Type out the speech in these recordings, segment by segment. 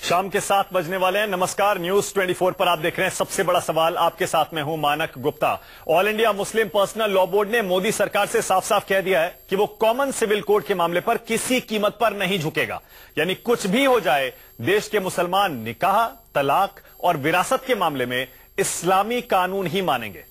शाम के 7 बजने वाले हैं। नमस्कार, न्यूज 24 पर आप देख रहे हैं सबसे बड़ा सवाल। आपके साथ में हूं मानक Gupta. All India Muslim personal law board ने मोदी सरकार से साफ साफ कह दिया है कि वो कॉमन सिविल कोड के मामले पर किसी कीमत पर नहीं झुकेगा। यानी कुछ भी हो जाए, देश के मुसलमान निकाह, तलाक और विरासत के मामले में इस्लामी कानून ही मानेंगे।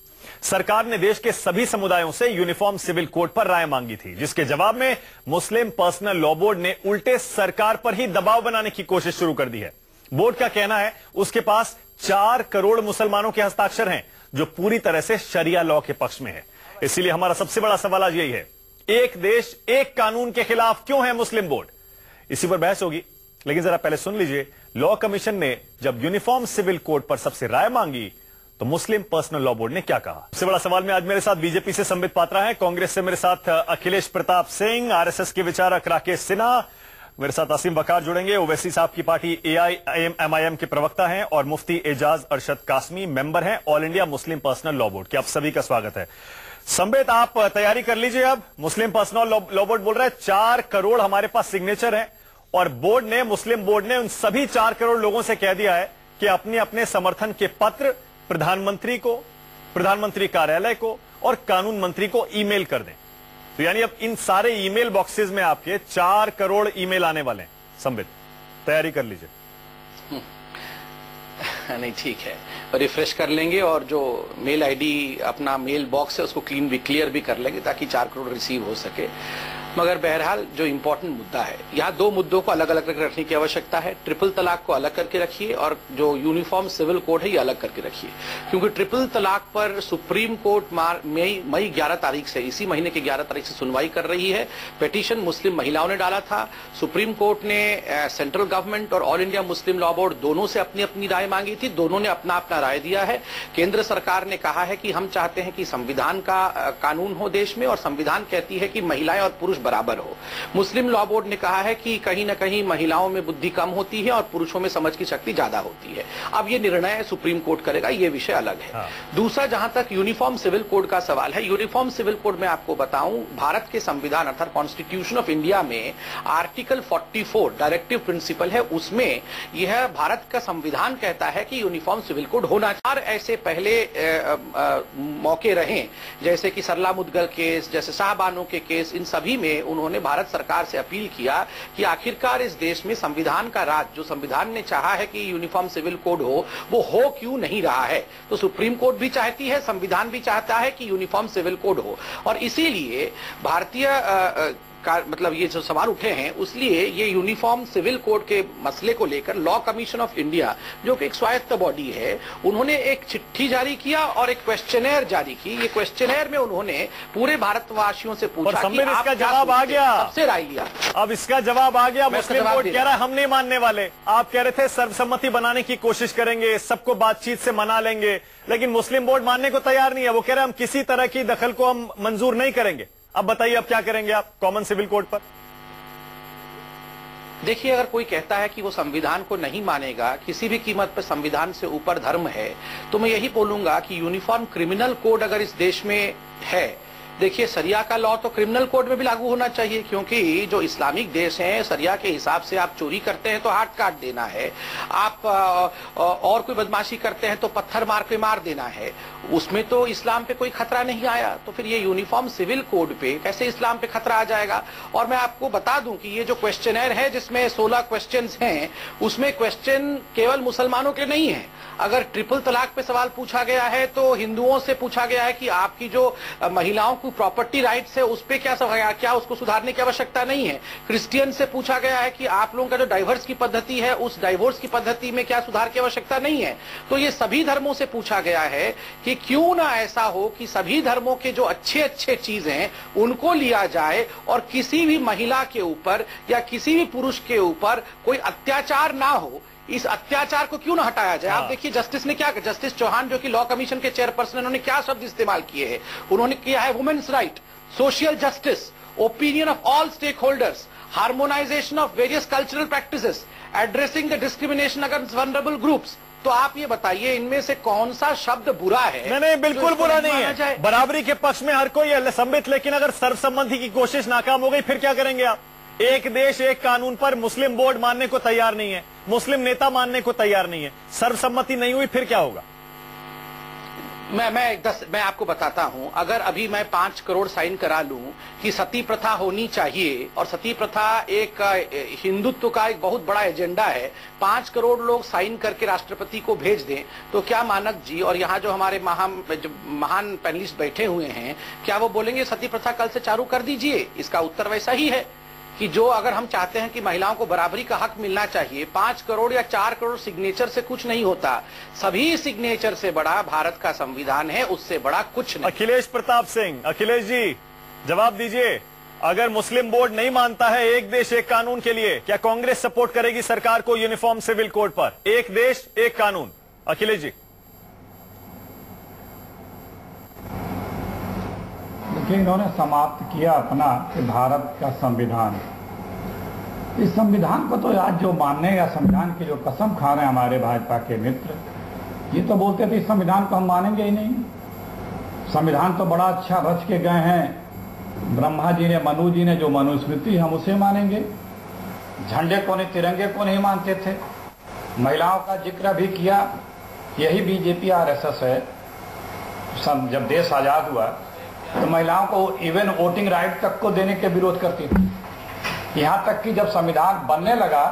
सरकार ने देश के सभी समुदायों से यूनिफॉर्म सिविल कोड पर राय मांगी थी, जिसके जवाब में मुस्लिम पर्सनल लॉ बोर्ड ने उल्टे सरकार पर ही दबाव बनाने की कोशिश शुरू कर दी है। बोर्ड का कहना है उसके पास 4 करोड़ मुसलमानों के हस्ताक्षर हैं, जो पूरी तरह से शरिया लॉ के पक्ष में है। इसीलिए हमारा सबसे बड़ा सवाल आज यही है, एक देश एक कानून के खिलाफ क्यों है मुस्लिम बोर्ड? इसी पर बहस होगी, लेकिन जरा पहले सुन लीजिए, लॉ कमीशन ने जब यूनिफॉर्म सिविल कोड पर सबसे राय मांगी तो मुस्लिम पर्सनल लॉ बोर्ड ने क्या कहा। सबसे बड़ा सवाल में आज मेरे साथ बीजेपी से संबित पात्रा हैं, कांग्रेस से मेरे साथ अखिलेश प्रताप सिंह, आरएसएस के विचारक राकेश सिन्हा, मेरे साथ असीम वकार जुड़ेंगे। ओवैसी साहब की पार्टी AIMIM के प्रवक्ता हैं और मुफ्ती एजाज अरशद कासमी मेंबर हैं all India Muslim personal law board के। आप सभी का स्वागत है। संबित, आप तैयारी कर लीजिए। अब मुस्लिम पर्सनल लॉ बोर्ड बोल रहा है 4 करोड़ हमारे पास सिग्नेचर है और मुस्लिम बोर्ड ने उन सभी 4 करोड़ लोगों से कह दिया है कि अपने अपने समर्थन के पत्र प्रधानमंत्री को, प्रधानमंत्री कार्यालय को और कानून मंत्री को ईमेल कर दें। तो यानी अब इन सारे ईमेल बॉक्सेस में आपके 4 करोड़ ईमेल आने वाले हैं। संबित, तैयारी कर लीजिए। नहीं, ठीक है, रिफ्रेश कर लेंगे और जो मेल आईडी अपना मेल बॉक्स है उसको क्लियर भी कर लेंगे ताकि 4 करोड़ रिसीव हो सके। मगर बहरहाल जो इम्पोर्टेंट मुद्दा है, यहाँ 2 मुद्दों को अलग अलग करके रखने की आवश्यकता है। ट्रिपल तलाक को अलग करके रखिए और जो यूनिफॉर्म सिविल कोड है ये अलग करके रखिए, क्योंकि ट्रिपल तलाक पर सुप्रीम कोर्ट मई 11 तारीख से, इसी महीने की 11 तारीख से सुनवाई कर रही है। पिटीशन मुस्लिम महिलाओं ने डाला था। सुप्रीम कोर्ट ने सेंट्रल गवर्नमेंट और all India Muslim law board दोनों से अपनी अपनी राय मांगी थी। दोनों ने अपना अपना राय दिया है। केंद्र सरकार ने कहा है कि हम चाहते हैं कि संविधान का कानून हो देश में, और संविधान कहती है कि महिलाएं और पुरुष बराबर हो। मुस्लिम लॉ बोर्ड ने कहा है कि कहीं ना कहीं महिलाओं में बुद्धि कम होती है और पुरुषों में समझ की शक्ति ज्यादा होती है। अब ये निर्णय सुप्रीम कोर्ट करेगा, ये विषय अलग है। दूसरा, जहां तक यूनिफॉर्म सिविल कोड का सवाल है, यूनिफॉर्म सिविल कोड में आपको बताऊं, भारत के संविधान अर्थात कॉन्स्टिट्यूशन ऑफ इंडिया में आर्टिकल 44 डायरेक्टिव प्रिंसिपल है, उसमें यह भारत का संविधान कहता है कि यूनिफॉर्म सिविल कोड होना चाहिए। और ऐसे पहले मौके रहे, जैसे कि सरला मुदगल केस, जैसे शाहबानो के केस, इन सभी में उन्होंने भारत सरकार से अपील किया कि आखिरकार इस देश में संविधान का राज, जो संविधान ने चाहा है कि यूनिफॉर्म सिविल कोड वो हो क्यों नहीं रहा है। तो सुप्रीम कोर्ट भी चाहती है, संविधान भी चाहता है कि यूनिफॉर्म सिविल कोड हो, और इसीलिए भारतीय मतलब ये जो सवाल उठे हैं, उसलिए ये यूनिफॉर्म सिविल कोड के मसले को लेकर लॉ कमीशन ऑफ इंडिया, जो कि एक स्वायत्त बॉडी है, उन्होंने एक चिट्ठी जारी किया और एक क्वेश्चनर जारी की। ये क्वेश्चनर में उन्होंने पूरे भारतवासियों से पूछा कि इसका जवाब आ गया, सबसे राय लिया। अब इसका जवाब आ गया। मुस्लिम बोर्ड कह रहा है हम नहीं मानने वाले। आप कह रहे थे सर्वसम्मति बनाने की कोशिश करेंगे, सबको बातचीत से मना लेंगे, लेकिन मुस्लिम बोर्ड मानने को तैयार नहीं है। वो कह रहे हैं हम किसी तरह की दखल को हम मंजूर नहीं करेंगे। अब बताइए, अब क्या करेंगे आप कॉमन सिविल कोड पर? देखिए, अगर कोई कहता है कि वो संविधान को नहीं मानेगा, किसी भी कीमत पर संविधान से ऊपर धर्म है, तो मैं यही बोलूंगा कि यूनिफॉर्म क्रिमिनल कोड अगर इस देश में है, देखिए शरिया का लॉ तो क्रिमिनल कोड में भी लागू होना चाहिए, क्योंकि जो इस्लामिक देश हैं, शरिया के हिसाब से आप चोरी करते हैं तो हाथ काट देना है, आप और कोई बदमाशी करते हैं तो पत्थर मार के मार देना है, उसमें तो इस्लाम पे कोई खतरा नहीं आया। तो फिर ये यूनिफॉर्म सिविल कोड पे कैसे इस्लाम पे खतरा आ जाएगा? और मैं आपको बता दूं कि ये जो क्वेश्चनर है, जिसमें 16 क्वेश्चंस हैं, उसमें क्वेश्चन केवल मुसलमानों के नहीं है। अगर ट्रिपल तलाक पे सवाल पूछा गया है तो हिंदुओं से पूछा गया है कि आपकी जो महिलाओं को प्रॉपर्टी राइट्स है उस पे क्या उसको सुधारने की आवश्यकता नहीं है। क्रिश्चियन से पूछा गया है कि आप लोगों का जो डाइवर्स की पद्धति है, उस डाइवोर्स की पद्धति में क्या सुधार की आवश्यकता नहीं है। तो ये सभी धर्मों से पूछा गया है कि क्यों ना ऐसा हो कि सभी धर्मों के जो अच्छे अच्छे चीजें हैं उनको लिया जाए और किसी भी महिला के ऊपर या किसी भी पुरुष के ऊपर कोई अत्याचार ना हो। इस अत्याचार को क्यों ना हटाया जाए? आप देखिए जस्टिस ने क्या, जस्टिस चौहान जो कि लॉ कमीशन के चेयरपर्सन, उन्होंने क्या शब्द इस्तेमाल किए हैं। उन्होंने किया है women's right, social justice, opinion of all stake holders, harmonisation of various cultural practices, addressing the discrimination against vulnerable groups. तो आप ये बताइए, इनमें से कौन सा शब्द बुरा है? नहीं, बिल्कुल बुरा नहीं है, बराबरी के पक्ष में हर कोई है संबित। लेकिन अगर सर्वसम्मति की कोशिश नाकाम हो गई, फिर क्या करेंगे आप? एक देश एक कानून पर मुस्लिम बोर्ड मानने को तैयार नहीं है। मुस्लिम नेता मानने को तैयार नहीं है, सर्वसम्मति नहीं हुई, फिर क्या होगा? मैं आपको बताता हूं, अगर अभी मैं 5 करोड़ साइन करा लूं कि सती प्रथा होनी चाहिए और सती प्रथा एक हिंदुत्व का एक बहुत बड़ा एजेंडा है, 5 करोड़ लोग साइन करके राष्ट्रपति को भेज दें, तो क्या मानक जी और यहाँ जो हमारे महान पैनलिस्ट बैठे हुए हैं, क्या वो बोलेंगे सती प्रथा कल से चालू कर दीजिए? इसका उत्तर वैसा ही है कि जो अगर हम चाहते हैं कि महिलाओं को बराबरी का हक मिलना चाहिए, 5 करोड़ या 4 करोड़ सिग्नेचर से कुछ नहीं होता। सभी सिग्नेचर से बड़ा भारत का संविधान है, उससे बड़ा कुछ नहीं। अखिलेश प्रताप सिंह, अखिलेश जी जवाब दीजिए, अगर मुस्लिम बोर्ड नहीं मानता है एक देश एक कानून के लिए, क्या कांग्रेस सपोर्ट करेगी सरकार को यूनिफॉर्म सिविल कोड पर? एक देश एक कानून। अखिलेश जी। देखिए, इन्होंने समाप्त किया अपना कि भारत का संविधान, इस संविधान को तो आज जो मानने या संविधान की जो कसम खा रहे हैं हमारे भाजपा के मित्र, ये तो बोलते थे इस संविधान को हम मानेंगे ही नहीं। संविधान तो बड़ा अच्छा रच के गए हैं ब्रह्मा जी ने, मनु जी ने, जो मनुस्मृति हम उसे मानेंगे। झंडे को नहीं, तिरंगे को नहीं मानते थे। महिलाओं का जिक्र भी किया, यही बीजेपी RSS है। जब देश आजाद हुआ तो महिलाओं को इवन वोटिंग राइट तक को देने के विरोध करती थी। यहाँ तक कि जब संविधान बनने लगा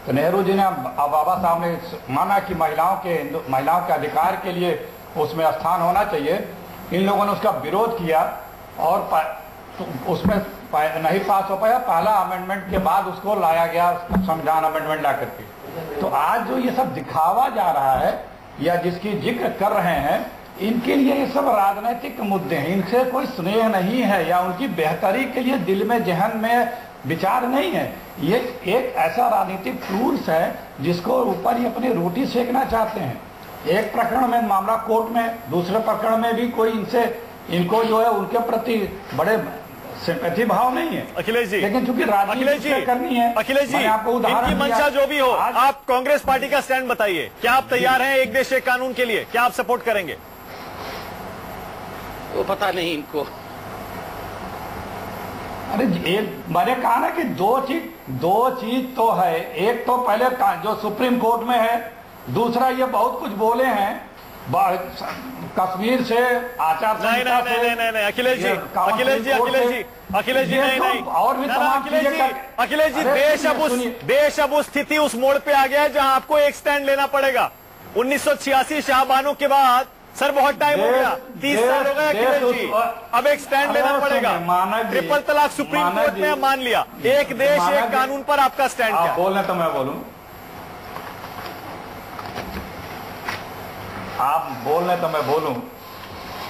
तो नेहरू जी ने, बाबा साहब ने माना कि महिलाओं के अधिकार के लिए उसमें स्थान होना चाहिए। इन लोगों ने उसका विरोध किया और उसमें नहीं पास हो पाया। पहला अमेंडमेंट के बाद उसको लाया गया, संविधान अमेंडमेंट ला करके। तो आज जो ये सब दिखावा जा रहा है या जिसकी जिक्र कर रहे हैं, इनके लिए ये सब राजनीतिक मुद्दे हैं। इनसे कोई स्नेह नहीं है या उनकी बेहतरी के लिए दिल में, जहन में विचार नहीं है। ये एक ऐसा राजनीतिक टूल्स है जिसको ऊपर ही अपनी रोटी सेकना चाहते हैं। एक प्रकरण में मामला कोर्ट में, दूसरे प्रकरण में भी कोई इनको जो है उनके प्रति बड़े सिंपैथी भाव नहीं है। अखिलेश जी, लेकिन चूंकि राजनीति करनी है, अखिलेश जी, आपको उदाहरण इनकी मंशा जो भी हो, आप कांग्रेस पार्टी का स्टैंड बताइए। क्या आप तैयार हैं एक देश एक कानून के लिए? क्या आप सपोर्ट करेंगे? वो पता नहीं इनको। अरे मैंने कहा ना कि दो चीज तो है। एक तो पहले जो सुप्रीम कोर्ट में है, दूसरा ये बहुत कुछ बोले हैं कश्मीर से, आचार संहिता से। नहीं, अखिलेश जी, नहीं, और भी अखिलेश जी, देश अब उस स्थिति, उस मोड़ पे आ गया है जहां आपको एक स्टैंड लेना पड़ेगा। 1986 शाहबानों के बाद सर बहुत टाइम हो गया, 30 साल हो गए अखिलेश जी, अब एक स्टैंड लेना पड़ेगा। ट्रिपल तलाक सुप्रीम कोर्ट ने मान लिया। एक देश एक कानून पर आपका स्टैंड क्या? बोलने तो मैं बोलूं, आप बोलने तो मैं बोलूं।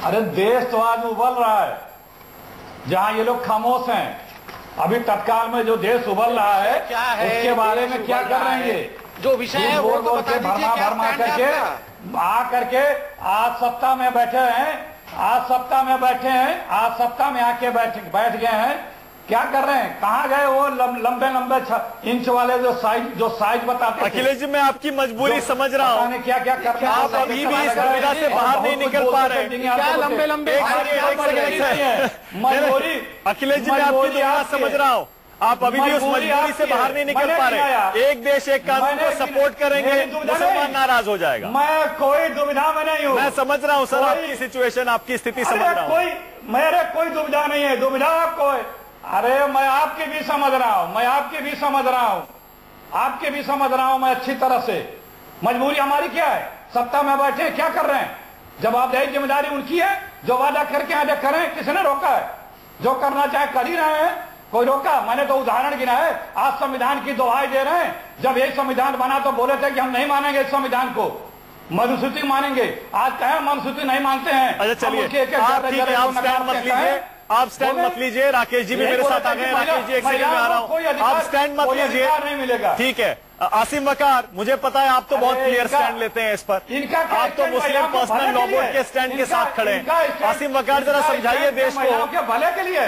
अरे देश तो आज उबल रहा है, जहां ये लोग खामोश हैं। अभी तत्काल में जो देश उबल रहा है, क्या है उसके बारे में क्या कर रहे हैं ये? जो विषय है वो तो बता दीजिए। भरमा करके आ करके आज सत्ता में बैठे हैं, आज सत्ता में आके बैठ गए हैं। क्या कर रहे हैं? कहाँ गए वो लंबे इंच वाले जो साइज बताते थे? अखिलेश जी, मैं आपकी मजबूरी समझ रहा हूँ। क्या करते हैं आप अभी भी इस दुविधा से बाहर नहीं निकल पा रहे। क्या लंबे मजबूरी? अखिलेश जी, मैं आपकी दुविधा समझ रहा हूँ। आप अभी भी उस मजबूरी से बाहर नहीं निकल पा रहे। एक देश एक कानून को सपोर्ट करेंगे, मुसलमान नाराज हो जाएगा। मैं कोई दुविधा में नहीं हूँ। मैं समझ रहा हूँ सर, आपकी सिचुएशन, आपकी स्थिति समझ रहा हूँ। मेरे कोई दुविधा नहीं है। दुविधा आपको है? अरे मैं आपकी भी समझ रहा हूँ, मैं अच्छी तरह से। मजबूरी हमारी क्या है? सत्ता में बैठे क्या कर रहे हैं? जवाबदेही जिम्मेदारी उनकी है। जो वादा करके आगे करें, किसने रोका है? जो करना चाहे कर ही रहे हैं, कोई रोका? मैंने तो उदाहरण गिना है। आज संविधान की दुहाई दे रहे हैं। जब ये संविधान बना तो बोले थे कि हम नहीं मानेंगे इस संविधान को, मनुस्मृति मानेंगे। आज कहें मनुस्मृति नहीं मानते हैं। अच्छा चलिए, आप स्टैंड मत लीजिए। राकेश जी भी मेरे साथ आ गए। राकेश जी, एक सेकंड में आ रहा हूँ। आप स्टैंड मत लीजिए, नहीं मिलेगा। ठीक है। आसिम वकार, मुझे पता है आप तो बहुत क्लियर स्टैंड लेते हैं इस पर। आप तो मुस्लिम पर्सनल लॉ बोर्ड के स्टैंड के साथ खड़े हैं। आसिम वकार, जरा समझाइए देश को, भले के लिए।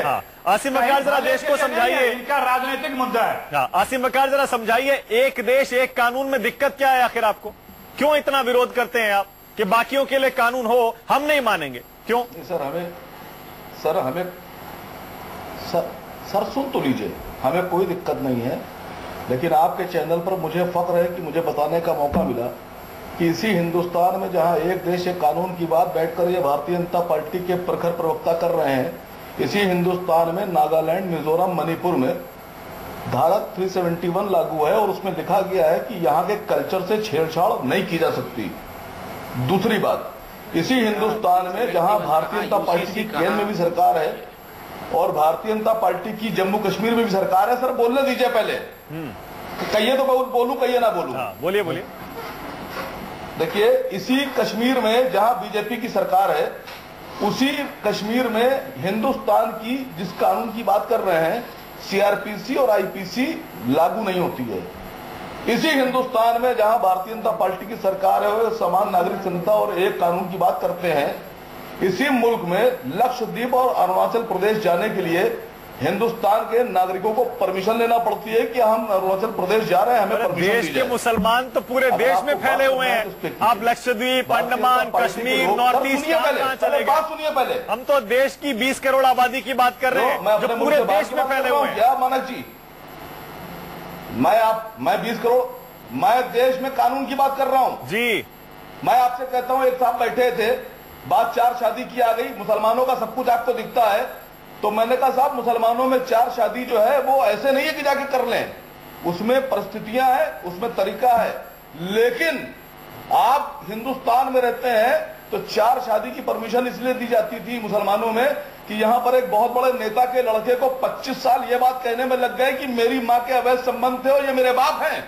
आसिम वकार जरा देश को समझाइए, इनका राजनीतिक मुद्दा है। आसिम वकार जरा समझाइए, एक देश एक कानून में दिक्कत क्या है आखिर आपको? क्यों इतना विरोध करते हैं आप कि बाकियों के लिए कानून हो, हम नहीं मानेंगे? क्यों? सर सुन तो लीजिए, हमें कोई दिक्कत नहीं है। लेकिन आपके चैनल पर मुझे फख्र है कि मुझे बताने का मौका मिला कि इसी हिंदुस्तान में जहां एक देश एक कानून की बात बैठकर ये भारतीय जनता पार्टी के प्रखर प्रवक्ता कर रहे हैं, इसी हिंदुस्तान में नागालैंड, मिजोरम, मणिपुर में धारा 371 लागू है और उसमें लिखा गया है कि यहाँ के कल्चर से छेड़छाड़ नहीं की जा सकती। दूसरी बात, इसी हिंदुस्तान में जहां भारतीय जनता पार्टी की केंद्र में भी सरकार है और भारतीय जनता पार्टी की जम्मू कश्मीर में भी सरकार है। सर बोलने दीजिए पहले, कहिए तो बोलूं, कहिए ना बोलूं। बोलिए बोलिए। देखिए, इसी कश्मीर में जहां बीजेपी की सरकार है, उसी कश्मीर में हिंदुस्तान की जिस कानून की बात कर रहे हैं, सीआरपीसी और आईपीसी लागू नहीं होती है। इसी हिंदुस्तान में जहां भारतीय जनता पार्टी की सरकार है, वे समान नागरिक संहिता और एक कानून की बात करते हैं। इसी मुल्क में लक्षद्वीप और अरुणाचल प्रदेश जाने के लिए हिंदुस्तान के नागरिकों को परमिशन लेना पड़ती है कि हम अरुणाचल प्रदेश जा रहे हैं, हमें परमिशन देश के मुसलमान तो पूरे देश में फैले हुए हैं। आप लक्षद्वीप, अंडमान, कश्मीर, नॉर्थ ईस्ट कहां चले गए? बात सुनिए पहले। हम तो देश की 20 करोड़ आबादी की बात कर रहे हैं जो पूरे देश में फैले हुए हैं। क्या मानक जी, मैं 20 करोड़, मैं देश में कानून की बात कर रहा हूं जी। मैं आपसे कहता हूं, एक साहब बैठे थे, बात 4 शादी की आ गई, मुसलमानों का सब कुछ आपको दिखता है, तो मैंने कहा साहब मुसलमानों में 4 शादी जो है वो ऐसे नहीं है कि जाके कर लें, उसमें परिस्थितियां हैं, उसमें तरीका है। लेकिन आप हिंदुस्तान में रहते हैं तो 4 शादी की परमिशन इसलिए दी जाती थी मुसलमानों में कि यहां पर एक बहुत बड़े नेता के लड़के को 25 साल ये बात कहने में लग गए कि मेरी मां के अवैध संबंध थे और ये मेरे बाप हैं।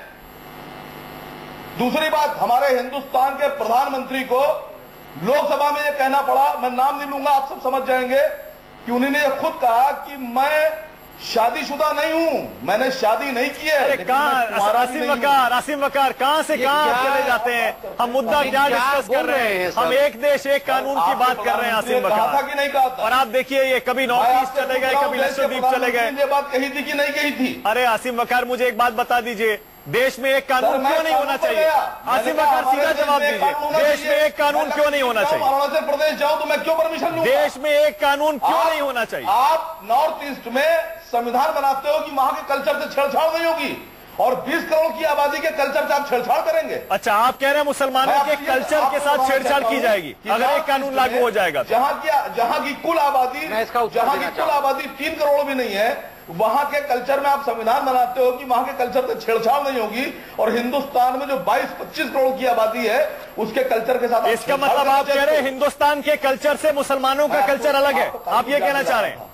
दूसरी बात, हमारे हिंदुस्तान के प्रधानमंत्री को लोकसभा में ये कहना पड़ा, मैं नाम नहीं लूंगा, आप सब समझ जाएंगे, कि उन्होंने ये खुद कहा कि मैं शादीशुदा नहीं हूं, मैंने शादी नहीं की है। अरे कहां आसिम वकार कहां से कहां चले जाते हैं? हम मुद्दा क्या डिस्कस कर रहे हैं? हम एक देश एक कानून की बात कर रहे हैं आसिम वकार। कहा था कि नहीं कहा था? और आप देखिए, ये कभी नॉर्थ ईस्ट चले गए, कभी लक्षद्वीप चले गए। ये बात कही थी कि नहीं कही थी? अरे आसिम वकार, मुझे एक बात बता दीजिए, देश में एक कानून क्यों नहीं होना चाहिए? आसिम वकार सीधा जवाब दीजिए, देश में एक कानून क्यों नहीं होना चाहिए? अरुणाचल प्रदेश जाऊं तो मैं क्यों परमिशन लूंगा? देश में एक कानून क्यों नहीं होना चाहिए? आप नॉर्थ ईस्ट में संविधान बनाते हो कि वहां के कल्चर से छेड़छाड़ नहीं होगी और 20 करोड़ की आबादी के कल्चर से आप छेड़छाड़ करेंगे। अच्छा, आप कह रहे हैं मुसलमानों के कल्चर के साथ छेड़छाड़ की जाएगी अगर एक कानून लागू हो जाएगा? जहां की कुल आबादी 3 करोड़ भी नहीं है, वहां के कल्चर में आप संविधान बनाते हो कि वहां के कल्चर से छेड़छाड़ नहीं होगी और हिंदुस्तान में जो 22-25 करोड़ की आबादी है उसके कल्चर के साथ। इसका मतलब आप कह रहे हैं हिंदुस्तान के कल्चर से मुसलमानों का कल्चर अलग है? आप ये कहना चाह रहे हैं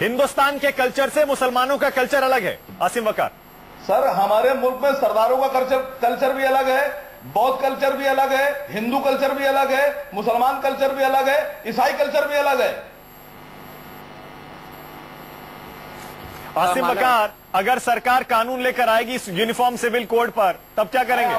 हिंदुस्तान के कल्चर से मुसलमानों का कल्चर अलग है? आसिम वकार सर, हमारे मुल्क में सरदारों का कल्चर भी अलग है, बौद्ध कल्चर भी अलग है, हिंदू कल्चर भी अलग है, मुसलमान कल्चर भी अलग है, ईसाई कल्चर भी अलग है। आसिम वकार, अगर सरकार कानून लेकर आएगी इस यूनिफॉर्म सिविल कोड पर, तब क्या करेंगे?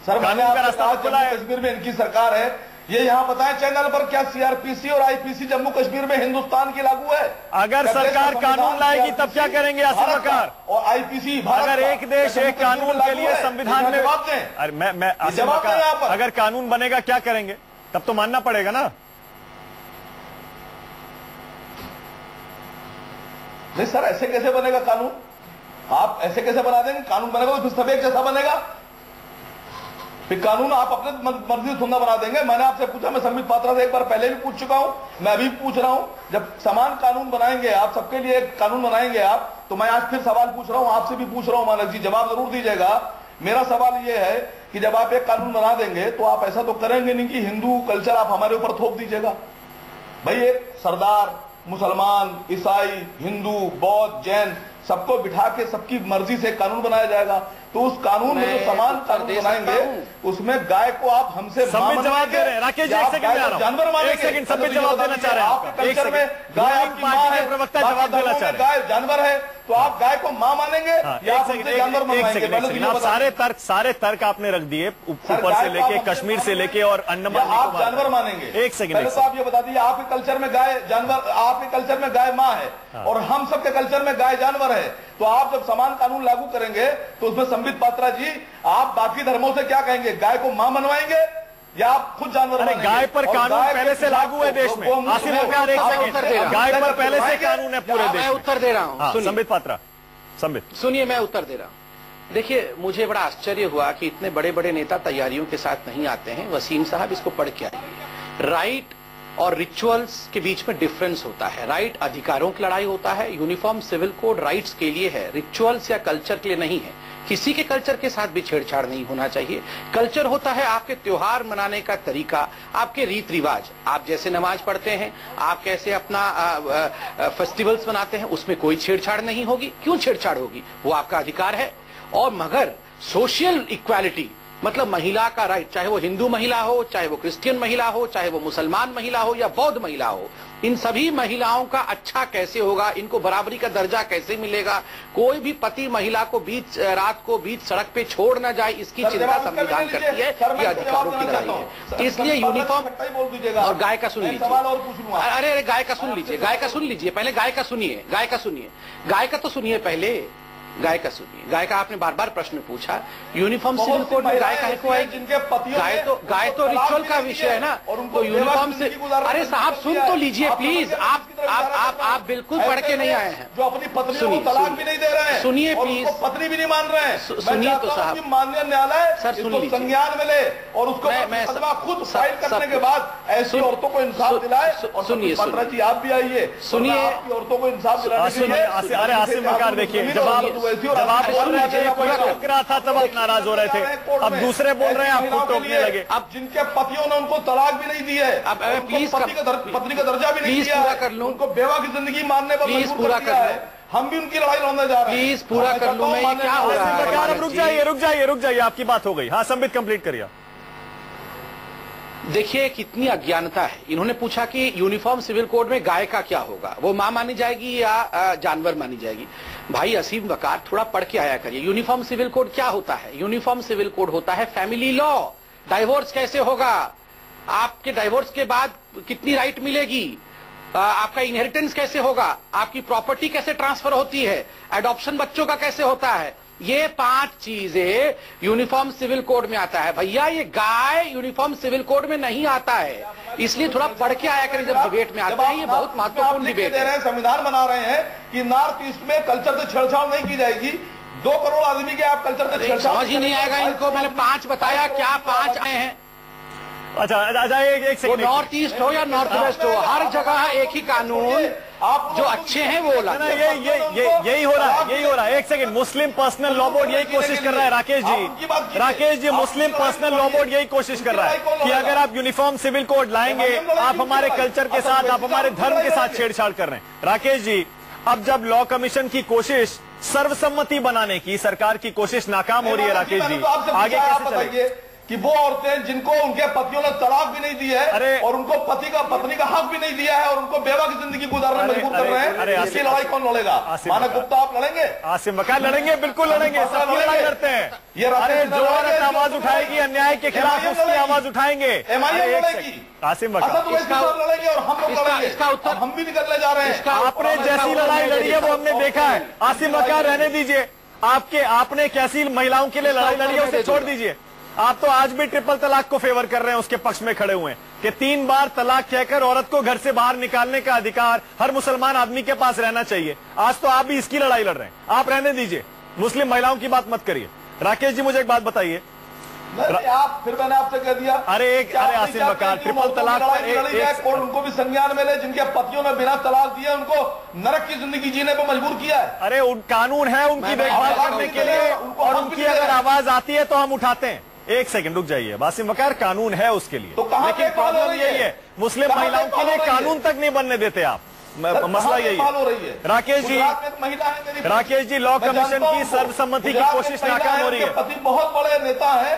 सर, कानून का रास्ता खुला है। कश्मीर में इनकी सरकार है, ये यहाँ बताएं चैनल पर, क्या सीआरपीसी और आईपीसी जम्मू कश्मीर में हिंदुस्तान की लागू है? अगर सरकार कानून लाएगी तब क्या करेंगे आसिम वकार? और आईपीसी अगर एक देश एक कानून के लिए संविधान में, अरे मैं आसिम वकार, अगर कानून बनेगा क्या करेंगे? तब तो मानना पड़ेगा ना। नहीं सर, ऐसे कैसे बनेगा कानून? आप ऐसे कैसे बना देंगे? कानून बनेगा तो फिर सब एक जैसा बनेगा। फिर कानून आप अपने मर्जी से बना देंगे। मैंने आपसे पूछा, मैं संबित पात्रा से एक बार पहले भी पूछ चुका हूं, मैं अभी पूछ रहा हूं, जब समान कानून बनाएंगे आप, सबके लिए एक कानून बनाएंगे आप, तो मैं आज फिर सवाल पूछ रहा हूं, आपसे भी पूछ रहा हूं मानक जी, जवाब जरूर दीजिएगा। मेरा सवाल यह है कि जब आप एक कानून बना देंगे तो आप ऐसा तो करेंगे नहीं कि हिंदू कल्चर आप हमारे ऊपर थोप दीजिएगा। भाई, एक सरदार, मुसलमान, ईसाई, हिंदू, बौद्ध, जैन सबको बिठा के सबकी मर्जी से कानून बनाया जाएगा, तो उस कानून में जो समान कानून बनाएंगे उसमें गाय को आप हमसे जवाब दे रहे हैं। राकेश जी, एक सेकंड में आ रहा हूं, जानवर मानेंगे। एक सेकंड, सब जवाब देना चाह रहे हैं। आपके कल्चर में गाय आपकी मां है, प्रवक्ता जवाब देना चाह रहे हैं। गाय जानवर है, तो आप गाय को मां मानेंगे या आप हमसे जानवर मानेंगे? सारे तर्क आपने रख दिए, ऊपर से लेके, कश्मीर से लेके और अंडमान, आप जानवर मानेंगे? एक सेकंड, पहले तो आप ये बता दीजिए, आपके कल्चर में गाय जानवर, आपके कल्चर में गाय मां है और हम सबके कल्चर में गाय जानवर है, तो आप जब समान कानून लागू करेंगे तो उसमें संबित पात्रा जी आप बाकी धर्मों से क्या कहेंगे? गाय को मां मनवाएंगे या आप खुद जानवर? अरे गाय पर कानून पहले से लागू है देश में। आसिम वकार, एक सेकंड, गाय पर पहले से कानून है पूरे देश में। मैं उत्तर दे रहा हूं, संबित पात्रा, संबित सुनिए, मैं उत्तर दे रहा हूं। देखिए, मुझे बड़ा आश्चर्य हुआ कि इतने बड़े बड़े नेता तैयारियों के साथ नहीं आते हैं। वसीम साहब, इसको पढ़ के आइए। राइट और रिचुअल्स के बीच में डिफरेंस होता है। राइट अधिकारों की लड़ाई होता है, यूनिफॉर्म सिविल कोड राइट्स के लिए है, रिचुअल्स या कल्चर के लिए नहीं है। किसी के कल्चर के साथ भी छेड़छाड़ नहीं होना चाहिए। कल्चर होता है आपके त्योहार मनाने का तरीका, आपके रीत रिवाज, आप जैसे नमाज पढ़ते हैं, आप कैसे अपना फेस्टिवल्स मनाते हैं, उसमें कोई छेड़छाड़ नहीं होगी। क्यों छेड़छाड़ होगी? वो आपका अधिकार है। और मगर सोशल इक्वालिटी मतलब महिला का राइट, चाहे वो हिंदू महिला हो, चाहे वो क्रिश्चियन महिला हो, चाहे वो मुसलमान महिला हो या बौद्ध महिला हो, इन सभी महिलाओं का अच्छा कैसे होगा, इनको बराबरी का दर्जा कैसे मिलेगा, कोई भी पति महिला को बीच रात को बीच सड़क पे छोड़ ना जाए, इसकी चिंता संविधान करती है। ये अधिकारों की लड़ाई है। इसलिए यूनिफॉर्म और गाय का सुन लीजिए। अरे गाय का सुन लीजिए, गाय का सुन लीजिए, पहले गाय का सुनिए, गाय का सुनिए, गाय का तो सुनिए पहले, गाय का सुनिए। गाय का आपने बार बार प्रश्न पूछा, यूनिफॉर्म सिविल कोड में गाय काहे को आएगी? गाय तो रिचुअल का विषय है ना, तो यूनिफॉर्म से। अरे साहब सुन तो लीजिए प्लीज, आप बिल्कुल पढ़ के नहीं आए हैं। जो अपनी पत्नी को तलाक भी नहीं दे रहे हैं, सुनिए प्लीज, पत्नी भी नहीं मान रहे हैं। सुनिए तो साहब, माननीय न्यायालय सर सुन लीजिए, संज्ञान में ले और उसको खुद फाइल करने के बाद ऐसी औरतों को इंसाफ दिलाए। सुनिए जी, आप भी आइए, सुनिए, औरतों को इंसाफ दिलाए। अरे आसिम वकार, देखिए जब आप बोल रहे थे पूरा टूक रहा था तब आप नाराज हो रहे थे, अब दूसरे बोल रहे हैं आप खुद टोकने लगे। अब जिनके पतियों ने उनको तलाक भी नहीं दी है, अब प्लीज पत्नी का दर्जा भी नहीं दिया है, उनको बेवा की जिंदगी मानने पर मजबूर कर दिया है, हम भी उनकी लड़ाई लड़ने जा रहे हैं। प्लीज पूरा कर लूं मैं, क्या हो रहा है? रुक जाइए, आपकी बात हो गई। हाँ, संबित कंप्लीट करिए। देखिए कितनी अज्ञानता है। इन्होंने पूछा कि यूनिफॉर्म सिविल कोड में गाय का क्या होगा, वो मां मानी जाएगी या जानवर मानी जाएगी? भाई असीम वकार, थोड़ा पढ़ के आया करिए। यूनिफॉर्म सिविल कोड क्या होता है? यूनिफॉर्म सिविल कोड होता है फैमिली लॉ। डाइवोर्स कैसे होगा, आपके डाइवोर्स के बाद कितनी राइट मिलेगी, आपका इनहेरिटेंस कैसे होगा, आपकी प्रॉपर्टी कैसे ट्रांसफर होती है, एडॉप्शन बच्चों का कैसे होता है, ये 5 चीजें यूनिफॉर्म सिविल कोड में आता है। भैया ये गाय यूनिफॉर्म सिविल कोड में नहीं आता है, इसलिए थोड़ा पढ़ के आया करें जब डिबेट में आता है। ये बहुत महत्वपूर्ण डिबेट है। संविधान बना रहे हैं कि नॉर्थ ईस्ट में कल्चर से छेड़छाड़ नहीं की जाएगी। 2 करोड़ आदमी के आप कल्चर से छेड़छाड़, समझ ही नहीं आएगा इनको। मैंने 5 बताया, क्या 5 आए हैं? अच्छा एक सेकंड, नॉर्थ ईस्ट हो या नॉर्थ वेस्ट हो, हर जगह एक ही कानून, आप जो अच्छे हैं वो यही हो रहा है। एक सेकंड, मुस्लिम पर्सनल लॉ बोर्ड यही कोशिश कर रहा है। राकेश जी, मुस्लिम पर्सनल लॉ बोर्ड यही कोशिश कर रहा है कि अगर आप यूनिफॉर्म सिविल कोड लाएंगे, आप हमारे कल्चर के साथ, आप हमारे धर्म के साथ छेड़छाड़ कर रहे हैं। राकेश जी, अब जब लॉ कमीशन की कोशिश सर्वसम्मति बनाने की सरकार की कोशिश नाकाम हो रही है, राकेश जी आगे कैसे चलेगी? कि वो औरतें जिनको उनके पतियों ने तलाक भी नहीं दी है और उनको पत्नी का हक भी नहीं दिया है और उनको बेवा की जिंदगी गुजारने में मजबूर कर रहे हैं, इसकी लड़ाई कौन लड़ेगा? मानक गुप्ता, आप लड़ेंगे? आसिम वकार लड़ेंगे, बिल्कुल लड़ेंगे, सब लड़ाई लड़ते हैं। अरे जो औरत आवाज उठाएगी अन्याय के खिलाफ, उसकी आवाज उठाएंगे। आसिम वकार लड़ेंगे और हम लोग लड़ेंगे। इसका उत्तर हम भी निकलने जा रहे हैं। आपने जैसी लड़ाई लड़ी है वो हमने देखा है। आसिम वकार रहने दीजिए, आपने कैसी महिलाओं के लिए लड़ाई लड़ी है उसे छोड़ दीजिए। आप तो आज भी ट्रिपल तलाक को फेवर कर रहे हैं, उसके पक्ष में खड़े हुए हैं कि 3 बार तलाक कहकर औरत को घर से बाहर निकालने का अधिकार हर मुसलमान आदमी के पास रहना चाहिए। आज तो आप भी इसकी लड़ाई लड़ रहे हैं। आप रहने दीजिए, मुस्लिम महिलाओं की बात मत करिए। राकेश जी, मुझे एक बात बताइए। आप फिर मैंने आपसे कह दिया, अरे आसिम वकार, ट्रिपल तलाक कोर्ट उनको भी संज्ञान में ले, जिनके पतियों ने बिना तलाक दिए उनको नरक की जिंदगी जीने पर मजबूर किया है। अरे कानून है उनकी देखभाल करने के लिए, और उनकी अगर आवाज आती है तो हम उठाते हैं। एक सेकंड रुक जाइए आसिम वकार, कानून है उसके लिए, लेकिन प्रॉब्लम यही है मुस्लिम महिलाओं के लिए कानून तक नहीं बनने देते आप। मसला यही है। राकेश जी, लॉ कमीशन की सर्वसम्मति की कोशिश नाकाम हो रही है। पति बहुत बड़े नेता है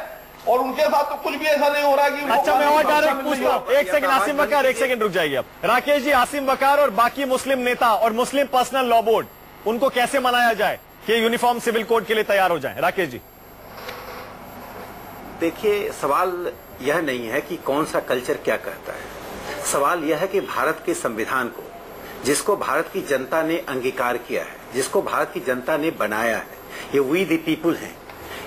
और उनके साथ तो कुछ भी ऐसा नहीं हो रहा है कि अच्छा मैं और डायरेक्ट पूछता हूँ। एक सेकंड आसिम वकार, एक सेकंड रुक जाइए आप। राकेश जी, आसिम वकार और बाकी मुस्लिम नेता और मुस्लिम पर्सनल लॉ बोर्ड, उनको कैसे मनाया जाए कि यूनिफॉर्म सिविल कोड के लिए तैयार हो जाए? राकेश जी देखिए, सवाल यह नहीं है कि कौन सा कल्चर क्या कहता है। सवाल यह है कि भारत के संविधान को, जिसको भारत की जनता ने अंगीकार किया है, जिसको भारत की जनता ने बनाया है, ये वी द पीपुल हैं,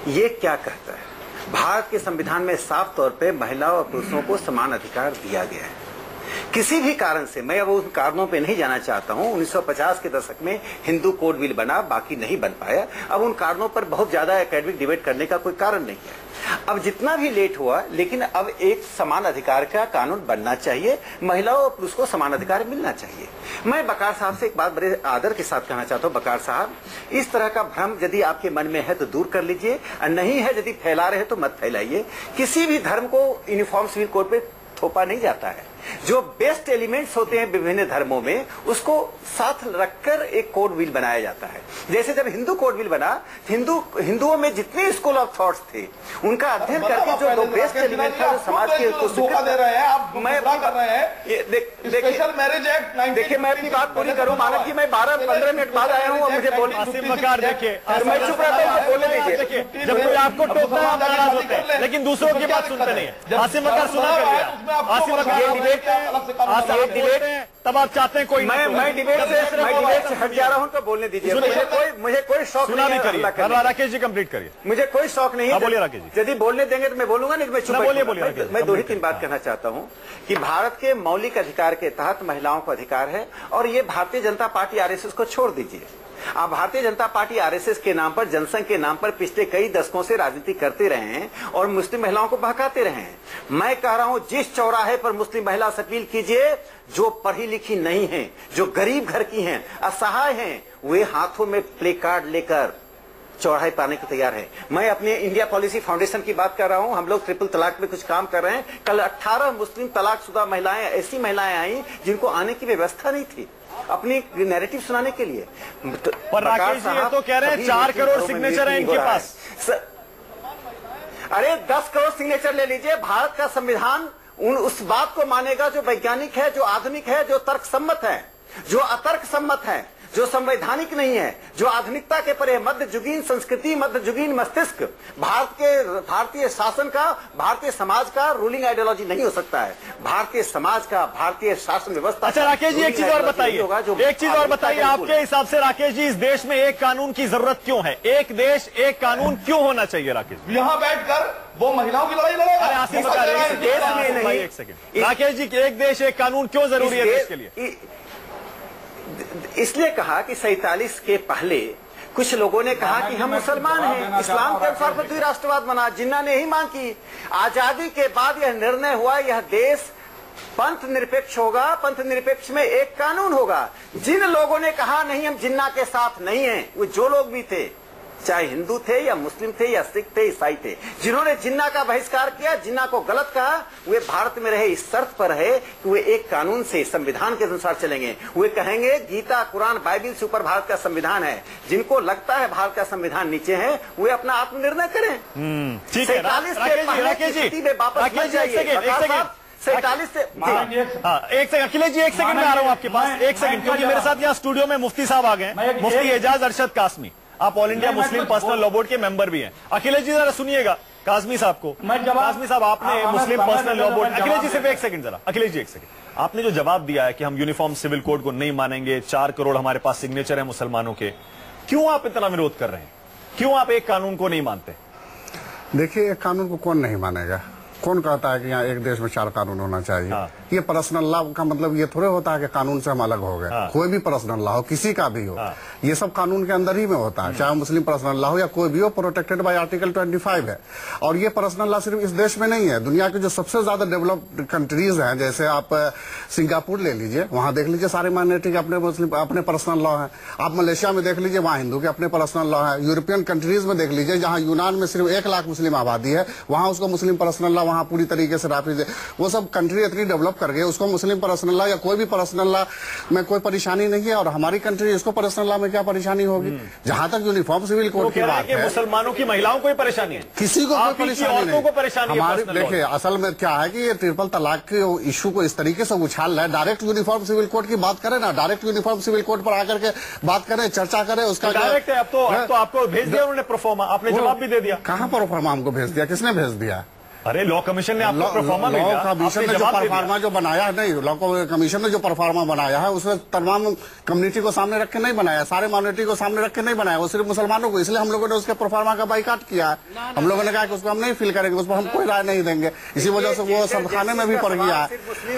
ये क्या कहता है। भारत के संविधान में साफ तौर पे महिलाओं और पुरुषों को समान अधिकार दिया गया है। किसी भी कारण से, मैं अब उन कारणों पे नहीं जाना चाहता हूं, 1950 के दशक में हिंदू कोड बिल बना, बाकी नहीं बन पाया। अब उन कारणों पर बहुत ज्यादा एकेडमिक डिबेट करने का कोई कारण नहीं है। अब जितना भी लेट हुआ, लेकिन अब एक समान अधिकार का कानून बनना चाहिए, महिलाओं और पुरुष को समान अधिकार मिलना चाहिए। मैं बकार साहब से एक बात बड़े आदर के साथ कहना चाहता हूं, बकार साहब, इस तरह का भ्रम यदि आपके मन में है तो दूर कर लीजिए, और नहीं है यदि फैला रहे तो मत फैलाइए। किसी भी धर्म को यूनिफॉर्म सिविल कोड पे थोपा नहीं जाता है। जो बेस्ट एलिमेंट्स होते हैं विभिन्न धर्मों में, उसको साथ रखकर एक कोड बिल बनाया जाता है। जैसे जब हिंदू कोड बिल बना, हिंदुओं में जितने स्कूल ऑफ थॉट्स थे, उनका अध्ययन करके जो दो बेस्ट एलिमेंट था, जो समाज के धोखा दे रहे हैं आप, मैं कर रहे हैं। स्पेशल मैरिज एक्ट, देखिए मैं अपनी बात पूरी करूं, मानक जी, मैं 12-15 मिनट बाद आया हूं और मुझे बोलना, देखिए मैं चुप रहता हूं, बोलने दीजिए। जब कोई आपको टोकता है नाराज होते हैं, लेकिन दूसरों की बात सुनते नहीं है। आसिम वकार सुना कर लिया, आसिम वकार डिबेट है, तब आप चाहते हैं कोई मैं डिबेट से हट जा रहा हूं तो बोलने दीजिए। मुझे कोई शौक सुना नहीं भी करिए। राकेश जी कंप्लीट करिए। मुझे कोई शौक नहीं है। बोलिए राकेश जी। यदि बोलने देंगे तो मैं बोलूंगा, नहीं तो मैं चुप। बोलिए। मैं 2-3 बात कहना चाहता हूं कि भारत के मौलिक अधिकार के तहत महिलाओं को अधिकार है, और ये भारतीय जनता पार्टी आरएसएस को छोड़ दीजिए। आप भारतीय जनता पार्टी आरएसएस के नाम पर, जनसंघ के नाम पर पिछले कई दशकों से राजनीति करते रहे हैं और मुस्लिम महिलाओं को बहकाते रहे हैं। मैं कह रहा हूं, जिस चौराहे पर मुस्लिम महिला से अपील कीजिए, जो पढ़ी लिखी नहीं है, जो गरीब घर की हैं, असहाय हैं, वे हाथों में प्ले कार्ड लेकर चौराहे पाने को तैयार है। मैं अपने इंडिया पॉलिसी फाउंडेशन की बात कर रहा हूं। हम लोग ट्रिपल तलाक पे कुछ काम कर रहे हैं। कल 18 मुस्लिम तलाकशुदा महिलाएं, ऐसी महिलाएं आई जिनको आने की व्यवस्था नहीं थी अपनी नैरेटिव सुनाने के लिए। पर राकेश जी ये तो कह रहे हैं 4 करोड़ सिग्नेचर है इनके पास। अरे 10 करोड़ सिग्नेचर ले लीजिए। भारत का संविधान उस बात को मानेगा जो वैज्ञानिक है, जो आधुनिक है, जो तर्क सम्मत है, जो अतर्क सम्मत है, जो संवैधानिक नहीं है, जो आधुनिकता के परे मध्ययुगीन संस्कृति, मध्ययुगीन मस्तिष्क, भारतीय शासन का, भारतीय समाज का रूलिंग आइडियोलॉजी नहीं हो सकता है। भारतीय समाज का, भारतीय शासन व्यवस्था। अच्छा राकेश जी एक चीज और बताइए, आपके हिसाब से राकेश जी, इस देश में एक कानून की जरूरत क्यों है? एक देश एक कानून क्यों होना चाहिए राकेश? यहाँ बैठकर वो महिलाओं की लड़ाई लड़ेगा। आसिम वकार देश में नहीं। एक सेकंड राकेश जी, एक देश एक कानून क्यों जरूरी है देश के लिए? इसलिए कहा कि 47 के पहले कुछ लोगों ने कहा कि हम मुसलमान हैं, इस्लाम के अनुसार पृथ्वी राष्ट्रवाद बना, जिन्ना ने ही मांग की। आजादी के बाद यह निर्णय हुआ, यह देश पंथ निरपेक्ष होगा, पंथ निरपेक्ष में एक कानून होगा। जिन लोगों ने कहा नहीं हम जिन्ना के साथ नहीं हैं, वो जो लोग भी थे, चाहे हिंदू थे या मुस्लिम थे या सिख थे, ईसाई थे, जिन्होंने जिन्ना का बहिष्कार किया, जिन्ना को गलत कहा, वे भारत में रहे इस शर्त पर रहे कि वे एक कानून से, संविधान के अनुसार चलेंगे। वे कहेंगे गीता, कुरान, बाइबिल से ऊपर भारत का संविधान है। जिनको लगता है भारत का संविधान नीचे है, वे अपना आत्मनिर्णय करें। 47 के पहले की स्थिति में वापस मत जाइए। 47 से एक सेकंड अखिलेश जी, एक सेकंड में आ रहा हूं आपके पास, एक सेकंड, क्योंकि मेरे साथ यहाँ स्टूडियो में मुफ्ती साहब आ गए, मुफ्ती एजाज अरशद कासमी। आप all India Muslim personal law board के मेंबर भी हैं। अखिलेश जी जरा सुनिएगा कासमी साहब को। कासमी साहब, आपने मुस्लिम personal law board, Akhilesh ji सिर्फ एक सेकंड जरा, अखिलेश जी एक सेकंड, आपने जो जवाब दिया है कि हम यूनिफॉर्म सिविल कोड को नहीं मानेंगे, 4 करोड़ हमारे पास सिग्नेचर है मुसलमानों के, क्यों आप इतना विरोध कर रहे हैं? क्यों आप एक कानून को नहीं मानते? देखिए, एक कानून को कौन नहीं मानेगा? कौन कहता है कि यहाँ एक देश में 4 कानून होना चाहिए? हाँ। ये पर्सनल लॉ का मतलब ये थोड़े होता है कि कानून से हम अलग हो गए। हाँ। कोई भी पर्सनल लॉ हो, किसी का भी हो, हाँ। ये सब कानून के अंदर ही में होता है। चाहे मुस्लिम पर्सनल लॉ हो या कोई भी हो, प्रोटेक्टेड बाय आर्टिकल 25 है। और ये पर्सनल लॉ सिर्फ इस देश में नहीं है, दुनिया के जो सबसे ज्यादा डेवलप्ड कंट्रीज हैं, जैसे आप सिंगापुर ले लीजिए, वहां देख लीजिए सारे माइनॉरिटी के अपने पर्सनल लॉ है। आप मलेशिया में देख लीजिए, वहां हिंदू के अपने पर्सनल लॉ है। यूरोपियन कंट्रीज में देख लीजिए, जहां यूनान में सिर्फ 1 लाख मुस्लिम आबादी है, वहां उसको मुस्लिम पर्सनल लॉ वहां पूरी तरीके से वो सब कंट्री इतनी डेवलप कर गए, उसको मुस्लिम पर्सनल लॉ या कोई भी पर्सनल लॉ में कोई परेशानी नहीं है। और हमारी कंट्री, इसको पर्सनल लॉ में क्या परेशानी होगी? जहां तक यूनिफॉर्म सिविल कोड की बात है, मुसलमानों की महिलाओं को परेशानी है, किसी को कोई परेशानी नहीं। हमारी देखिए, असल में क्या है कि ये ट्रिपल तलाक के इशू को इस तरीके से उछाल रहा है। डायरेक्ट यूनिफॉर्म सिविल कोड की बात करें ना, डायरेक्ट यूनिफॉर्म सिविल कोड पर आकर के बात करें, चर्चा करें, उसका डायरेक्ट है। अब तो आपको भेज दिया उन्होंने प्रोफार्मा, आपने जवाब भी दे दिया। कहां प्रोफार्मा हमको भेज दिया? किसने भेज दिया? अरे लॉ कमीशन ने आपको परफॉर्मा लॉ कमीशन ने जो परफॉर्मा जो बनाया नहीं, लॉ कमीशन ने जो परफॉर्मा बनाया है उसमें तमाम कम्युनिटी को सामने रख के नहीं बनाया, सारे माइनॉरिटी को सामने रख के नहीं बनाया, वो सिर्फ मुसलमानों को। इसलिए हम लोगों ने उसके परफॉर्मा का बाइकाट किया है। हम लोगों ने कहा कि उसको हम नहीं फील करेंगे, उस पर हम कोई राय नहीं देंगे। इसी वजह से वो सब खाने में भी पड़ गया है।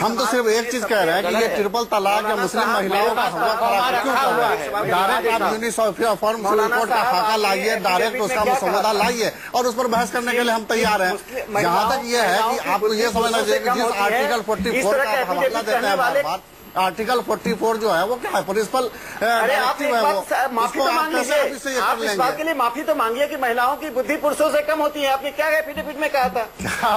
हम तो सिर्फ एक चीज कह रहे हैं कि ये ट्रिपल तलाक या मुस्लिम महिलाओं का क्यों कर रहा है। डायरेक्ट आप यूनिफॉर्म सिविल कोड का खाका लाइए, डायरेक्ट उसका मसौदा लाइए और उस पर बहस करने के लिए हम तैयार हैं। जहां तक ये है कि आपको ये समझना चाहिए कि जिस आर्टिकल 44 का हवाला देते हैं बार बार, आर्टिकल 44 जो है वो क्या है, प्रिंसिपल डायरेक्टिव है वो। माफी तो मांग लीजिए, आप इस बात के लिए माफी तो मांगिए कि महिलाओं की बुद्धि पुरुषों से कम होती है। आपने क्या एफिडेविट में कहा था?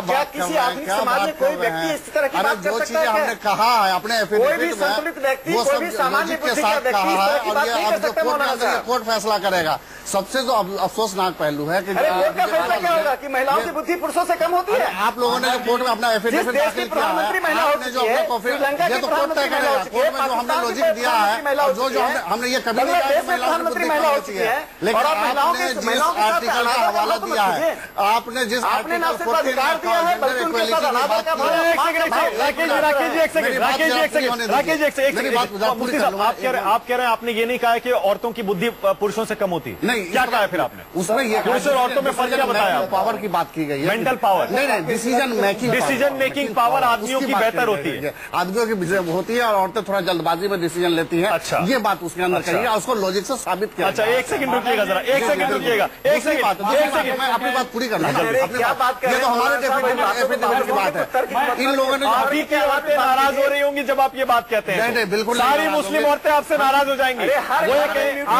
क्या किसी आधुनिक समाज में कोई व्यक्ति इस तरह की बात कर सकता है? हमने कहा है अपने कोई भी संतुलित व्यक्ति, कोई भी सामान्य बुद्धि का व्यक्ति इस तरह की बात नहीं कर सकता। मौलाना साहब, कोर्ट फैसला करेगा। सबसे जो अफसोसनाक पहलू है कि कोर्ट का फैसला क्या होगा कि महिलाओं की बुद्धि पुरुषों से कम होती है? आप लोगों ने जो कोर्ट में अपना एफिडेविट दाखिल किया है, आपने जो ये तो कोर्ट तय करेगा। कोर्ट में जो हमने लॉजिक दिया है, जो हमने ये कभी नहीं कहा कि महिलाओं की बुद्धि कम होती है, लेकिन आपने जिस आर्टिकल का हवाला दिया है, आपने जिस आर्टिकल 14 दिया है, आप कह रहे हैं आपने ये नहीं कहा कि औरतों की बुद्धि पुरुषों से कम होती है। क्या कहा है फिर आपने? उसमें ये पुरुष और औरतों में फर्क क्या बताया? पावर की बात की गई है, मेंटल पावर नहीं, डिसीजन मेकिंग पावर आदमियों की बेहतर होती है, आदमियों की होती है और औरतें थोड़ा जल्दबाजी में डिसीजन लेती है। अच्छा, ये बात उसके अंदर कही है, उसको लॉजिक से साबित किया। अच्छा, एक सेकंड रुकिएगा जरा, एक सेकंड रुकिएगा, एक सेकंड मैं अपनी बात पूरी करना चाहता हूं। ये तो हमारे एफिडेविट की बात है। इन लोगों ने आपकी क्या बातें नाराज हो रही होंगी जब आप ये बात कहते हैं? नहीं, बिल्कुल सारी मुस्लिम औरतें आपसे नाराज हो जाएंगी। वो आप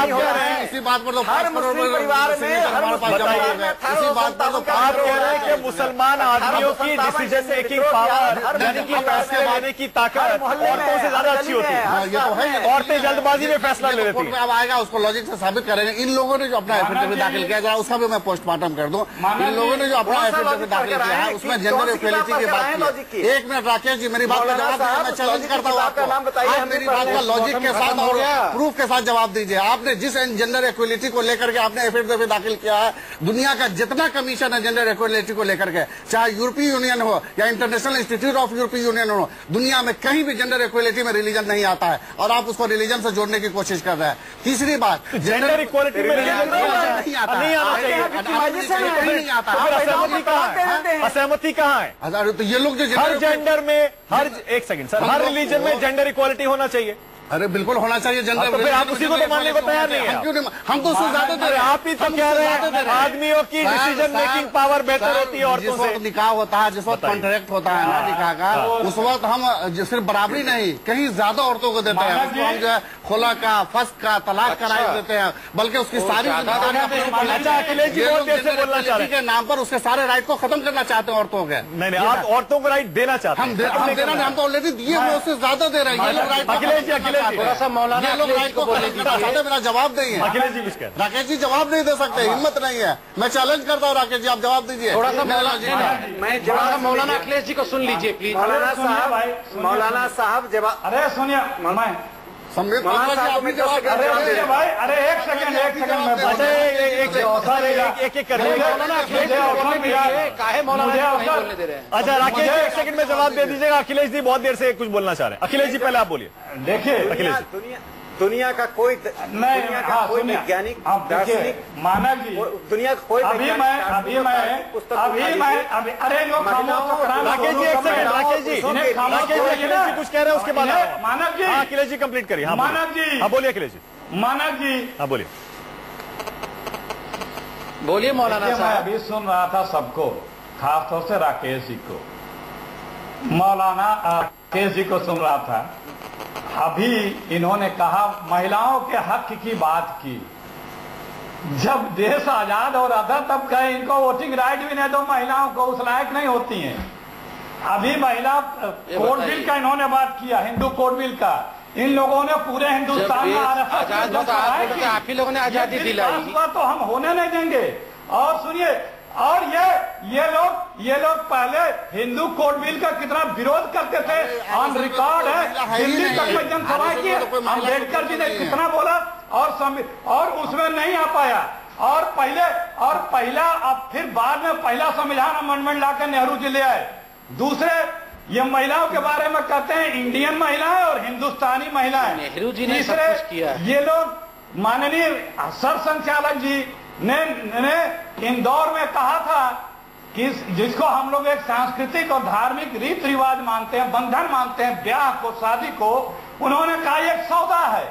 कह रहे हैं इसी बात पर तो हर मुस्लिम परिवार में इसी बात पर तो आप कह रहे हैं कि मुसलमान आदमियों की डिसीजन मेकिंग पावर, यानी कि फैसले लेने की ताकत औरतों से ज्यादा अच्छी होती है। ये तो है, औरतें जल्दबाजी में फैसला ले लेती है। अब आएगा उसको लॉजिक से साबित करेंगे। इन लोगों ने जो अपना एफिडेविट दाखिल किया जाए उसका भी मैं पोस्टमार्टम कर दूं। इन लोगों ने जो अपना एफिडेविट दाखिल किया है उसमें जेंडर इक्वलिटी की बात की। एक मिनट राकेश जी, मेरी बात का जवाब दीजिए। मैं चैलेंज करता हूँ आपको, आप मेरी बात का लॉजिक के साथ और प्रूफ के साथ जवाब दीजिए। आपने जिस जेंडर इक्वलिटी को लेकर के आपने एफिडेविट दाखिल किया है, दुनिया का जितना कमीशन है जेंडर इक्वलिटी को लेकर के, चाहे यूरोपीय यूनियन हो या इंटरनेशनल इंस्टीट्यूट ऑफ यूरोपीय यूनियन हो, दुनिया में कहीं भी जेंडर इक्वलिटी में रिलीजन नहीं आता है और आप उसको रिलीजन से जोड़ने की कोशिश कर रहे हैं। तीसरी बात, जेंडर इक्वलिटी में रिलीजन नहीं आता, नहीं आता। असहमति कहाँ है? तो ये लोग जो हर जेंडर में, हर एक सेकंड सर, हर रिलीजन में जेंडर इक्वलिटी होना चाहिए। अरे बिल्कुल होना चाहिए जेंडर। तो फिर आप उसी को तो मानने को तैयार नहीं है। हम तो उससे ज्यादा दे रहे हैं। आप ही तो कह रहे हैं आदमियों की डिसीजन मेकिंग पावर बेहतर होती है औरतों से। जिस वक्त निकाह होता है, जिस वक्त कॉन्ट्रैक्ट होता है ना निकाह का, उस वक्त हम सिर्फ बराबरी नहीं कहीं ज्यादा औरतों को देते हैं। हम जो है खुला का, फस्क का, तलाक का राइट देते हैं, बल्कि उसकी सारी अखिलेश जी बहुत देर से बोलना चाह रहे हैं के नाम पर उसके सारे राइट को खत्म करना चाहते हैं औरतों के। नहीं, आप औरतों को राइट देना चाहते हैं। हम तो ऑलरेडी दिए हुए, उससे ज्यादा दे रहे हैं। अखिलेश जी, थोड़ा सा मौलाना ये लोग राइट को मेरा जवाब नहीं है। अखिलेश जी कुछ राकेश जी जवाब नहीं दे सकते, हिम्मत नहीं है। मैं चैलेंज करता हूँ राकेश जी, आप जवाब दीजिए। थोड़ा सा मौलाना अखिलेश जी को सुन लीजिए प्लीज। मौलाना साहब जवाब। अरे सुनिए, मैं संबित आपने जवाब। अरे एक सेकंड एक कर अच्छा राकेश जी एक सेकंड में जवाब दे दीजिएगा। अखिलेश जी बहुत देर से कुछ बोलना चाह रहे हैं। अखिलेश जी पहले आप बोलिए। देखिए अखिलेश जी, दुनिया का कोई वैज्ञानिक दार्शनिक मानव जी, दुनिया का कोई अरे लोग राकेश जी एक सेकंड, राकेश जी अखिलेश जी कुछ कह रहे हैं उसके बाद मानव जी, अखिलेश जी कंप्लीट करिए। मानव जी, हाँ बोलिए अखिलेश जी। मानव जी, हाँ बोलिए बोलिए मौलाना मैं साहब। अभी सुन रहा था सबको, खासतौर से राकेश जी को, मौलाना राकेश जी को सुन रहा था। अभी इन्होंने कहा महिलाओं के हक की बात की। जब देश आजाद हो रहा था तब कहे इनको वोटिंग राइट भी नहीं दो, महिलाओं को उस लायक नहीं होती हैं। अभी महिला कोड बिल का इन्होंने बात किया, हिंदू कोड बिल का। इन लोगों ने पूरे हिंदुस्तान में आप ही लोगों ने आजादी दिलाई, तो हम होने नहीं देंगे। और सुनिए, और ये लोग पहले हिंदू कोड बिल का कितना विरोध करते थे, ऑन रिकॉर्ड है। दिल्ली तक में जनसभा की, अम्बेडकर जी ने कितना बोला और उसमें नहीं आ पाया। और पहला अब फिर लेकिन बाद में पहला संविधान अमेंडमेंट लाकर नेहरू जी ले आए। दूसरे, ये महिलाओं के बारे में कहते हैं इंडियन महिलाएं और हिंदुस्तानी महिलाएं। नेहरू जी ने सब कुछ किया। ये लोग माननीय सर संचालक जी ने इंदौर में कहा था कि जिसको हम लोग एक सांस्कृतिक और धार्मिक रीति रिवाज मानते हैं, बंधन मानते हैं, ब्याह को, शादी को, उन्होंने कहा एक सौदा है,